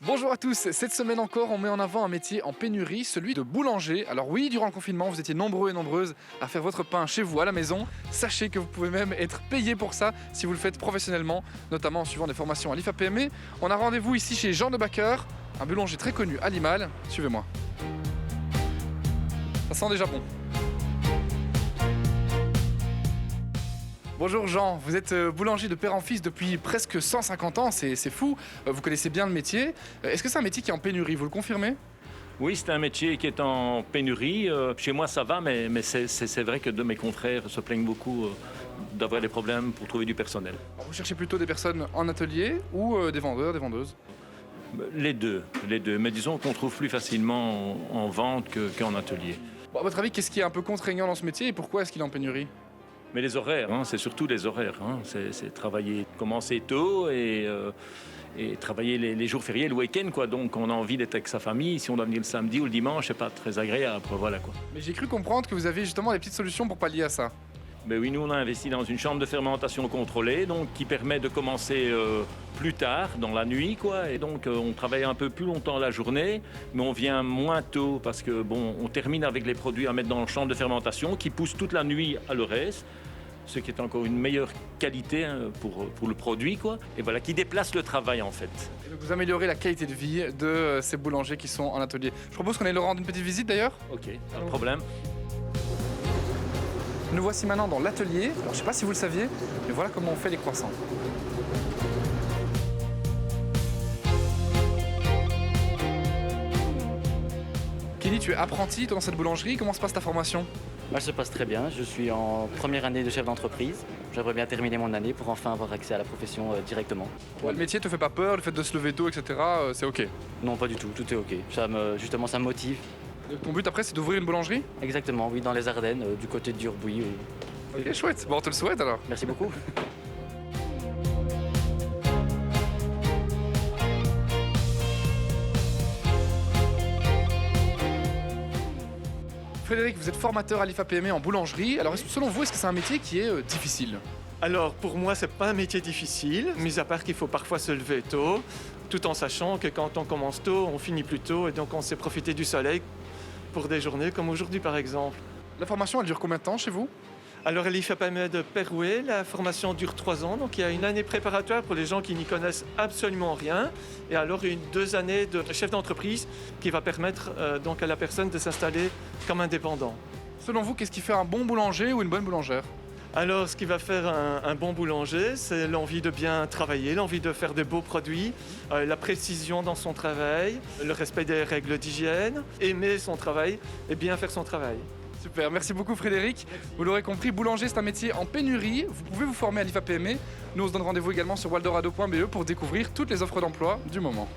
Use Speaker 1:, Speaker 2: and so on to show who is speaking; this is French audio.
Speaker 1: Bonjour à tous, cette semaine encore on met en avant un métier en pénurie, celui de boulanger. Alors oui, durant le confinement vous étiez nombreux et nombreuses à faire votre pain chez vous à la maison. Sachez que vous pouvez même être payé pour ça si vous le faites professionnellement, notamment en suivant des formations à l'IFAPME. On a rendez-vous ici chez Jean de Backer, un boulanger très connu à Limal. Suivez-moi. Ça sent déjà bon. Bonjour Jean, vous êtes boulanger de père en fils depuis presque 150 ans, c'est fou, vous connaissez bien le métier. Est-ce que c'est un métier qui est en pénurie, vous le confirmez?
Speaker 2: Oui, c'est un métier qui est en pénurie. Chez moi, ça va, mais c'est vrai que de mes confrères se plaignent beaucoup d'avoir des problèmes pour trouver du personnel.
Speaker 1: Alors, vous cherchez plutôt des personnes en atelier ou des vendeurs, des vendeuses?
Speaker 2: Les deux. Mais disons qu'on trouve plus facilement en vente qu'en atelier.
Speaker 1: Bon, à votre avis, qu'est-ce qui est un peu contraignant dans ce métier et pourquoi est-ce qu'il est en pénurie?
Speaker 2: Mais les horaires, c'est surtout les horaires. C'est travailler, commencer tôt et travailler les jours fériés, le week-end, quoi. Donc on a envie d'être avec sa famille. Si on doit venir le samedi ou le dimanche, c'est pas très agréable. Voilà, quoi.
Speaker 1: Mais j'ai cru comprendre que vous aviez justement des petites solutions pour pallier à ça.
Speaker 2: Ben oui, nous on a investi dans une chambre de fermentation contrôlée, donc qui permet de commencer plus tard, dans la nuit, quoi. Et donc on travaille un peu plus longtemps la journée, mais on vient moins tôt parce que on termine avec les produits à mettre dans la chambre de fermentation, qui poussent toute la nuit à le reste, ce qui est encore une meilleure qualité pour le produit, quoi. Et voilà, qui déplace le travail en fait.
Speaker 1: Et donc vous améliorez la qualité de vie de ces boulangers qui sont en atelier. Je propose qu'on aille leur rendre une petite visite d'ailleurs.
Speaker 2: Ok, pas de problème.
Speaker 1: Nous voici maintenant dans l'atelier. Alors, je ne sais pas si vous le saviez, mais voilà comment on fait les croissants. Kenny, tu es apprenti dans cette boulangerie. Comment se passe ta formation?
Speaker 3: Elle se passe très bien. Je suis en première année de chef d'entreprise. J'aimerais bien terminer mon année pour enfin avoir accès à la profession directement.
Speaker 1: Le métier te fait pas peur, le fait de se lever tôt, etc. C'est ok.
Speaker 3: Non, pas du tout. Tout est OK. Justement, ça me motive.
Speaker 1: Donc, ton but après, c'est d'ouvrir une boulangerie?
Speaker 3: Exactement, oui, dans les Ardennes, du côté de Durbuy.
Speaker 1: Ok, chouette. Bon, on te le souhaite alors.
Speaker 3: Merci beaucoup.
Speaker 1: Frédéric, vous êtes formateur à l'IFAPME en boulangerie. Alors, selon vous, est-ce que c'est un métier qui est difficile?
Speaker 4: Alors pour moi, c'est pas un métier difficile, mis à part qu'il faut parfois se lever tôt, tout en sachant que quand on commence tôt, on finit plus tôt et donc on sait profiter du soleil pour des journées comme aujourd'hui par exemple.
Speaker 1: La formation, elle dure combien de temps chez vous?
Speaker 4: Alors à l'IFAPME de Perouet, la formation dure 3 ans, donc il y a une année préparatoire pour les gens qui n'y connaissent absolument rien, et alors 2 années de chef d'entreprise qui va permettre donc à la personne de s'installer comme indépendant.
Speaker 1: Selon vous, qu'est-ce qui fait un bon boulanger ou une bonne boulangère?
Speaker 4: Alors, ce qui va faire un bon boulanger, c'est l'envie de bien travailler, l'envie de faire de beaux produits, la précision dans son travail, le respect des règles d'hygiène, aimer son travail et bien faire son travail.
Speaker 1: Super, merci beaucoup Frédéric. Vous l'aurez compris, boulanger c'est un métier en pénurie. Vous pouvez vous former à l'IFAPME. Nous on se donne rendez-vous également sur waldorado.be pour découvrir toutes les offres d'emploi du moment.